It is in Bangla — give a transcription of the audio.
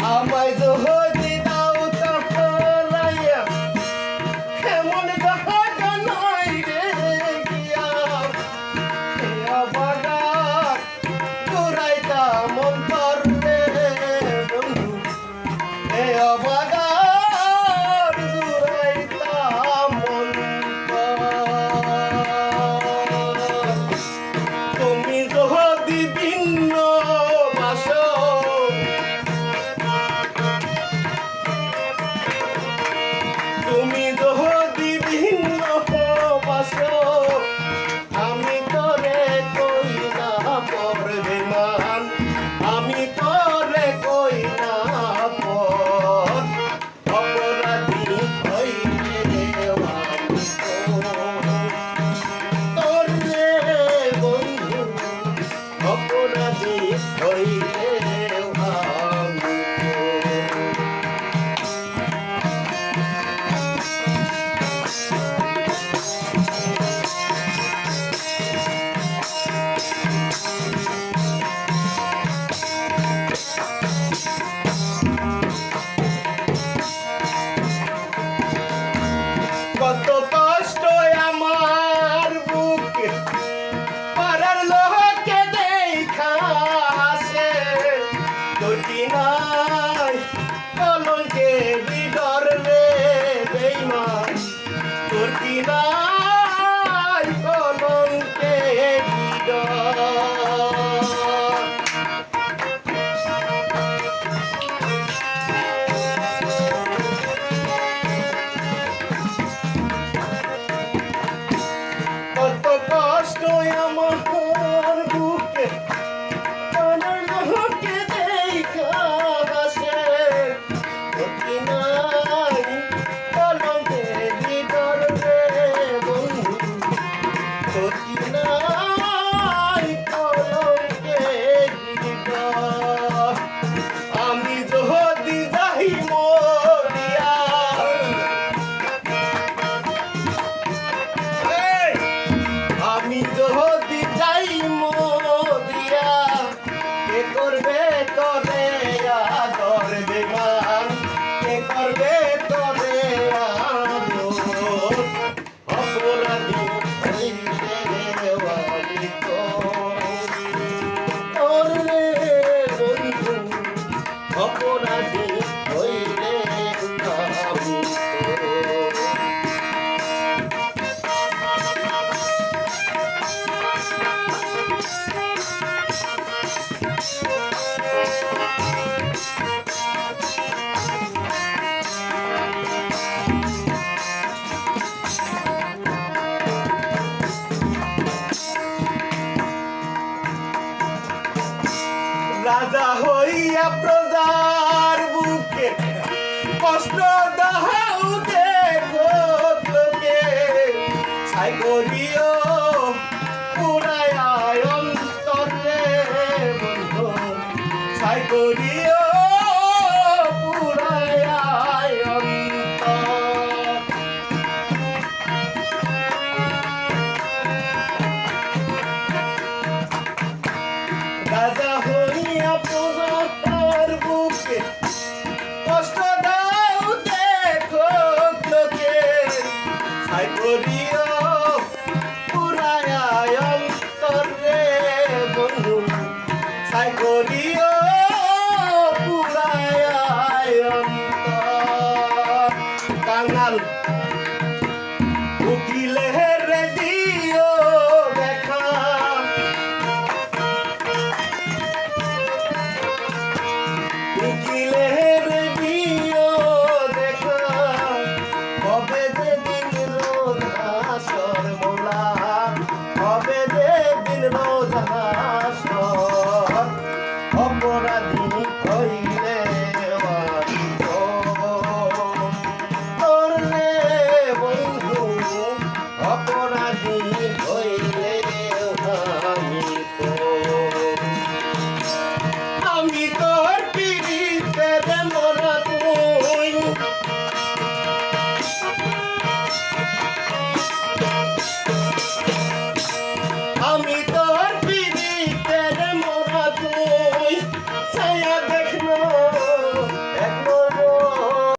আমায় যদি দাও তাহলাইয়া কেমন গাহাটা নাই রে গিয়া এ অবাগার ঘুরাইতাম অন্তর রে বন্ধু এ অবাগার ঘুরাইতাম অন্তর তুমি যদি ভিন্ন বাসো তুমি যদি ভিন্ন বাসো আমি তোরে কই না পড়বে মান আমি তোরে কই না পর অপরাধী হইলে আমি তোর রে বন্ধু অপরাধী হইলে আমি কত কষ্ট আমার বুকে পাড়ার লোকে দেখা আসে দুটি নাই কলঙ্কে বিডর রে বেইমান দুটি নাই কলঙ্কে বিডর কত কষ্ট আমার বুকে পাড়ার লোকে দেখা আসে দুটি নাই কলঙ্কে বিডর রে বন্ধু দুটি নাই কলঙ্কে বিডর আমি যদি যাই মরিয়া আমি যদি যাই মরিয়া কে করবে তোরে আদর বেমান কে করবে তোরে আদর অপরাধী হইলে আমি তোর রে বন্ধু অপরাধী হইলে আমি তোর রাজা হইয়া প্রজার বুকে কষ্ট দাও দেখো লোকে ছাই করিও পুরায় অন্তরে বন্ধু ছাই করিও পুরায় অন্তর রাজা হইয়া প্রজার বুকে কষ্ট দাও দেখো লোকে ছাই করিও পুরায় অন্তরে বন্ধু ছাই করিও পুরায় অন্তর কাঙাল উকিলে রে দিও দেখা উকিলে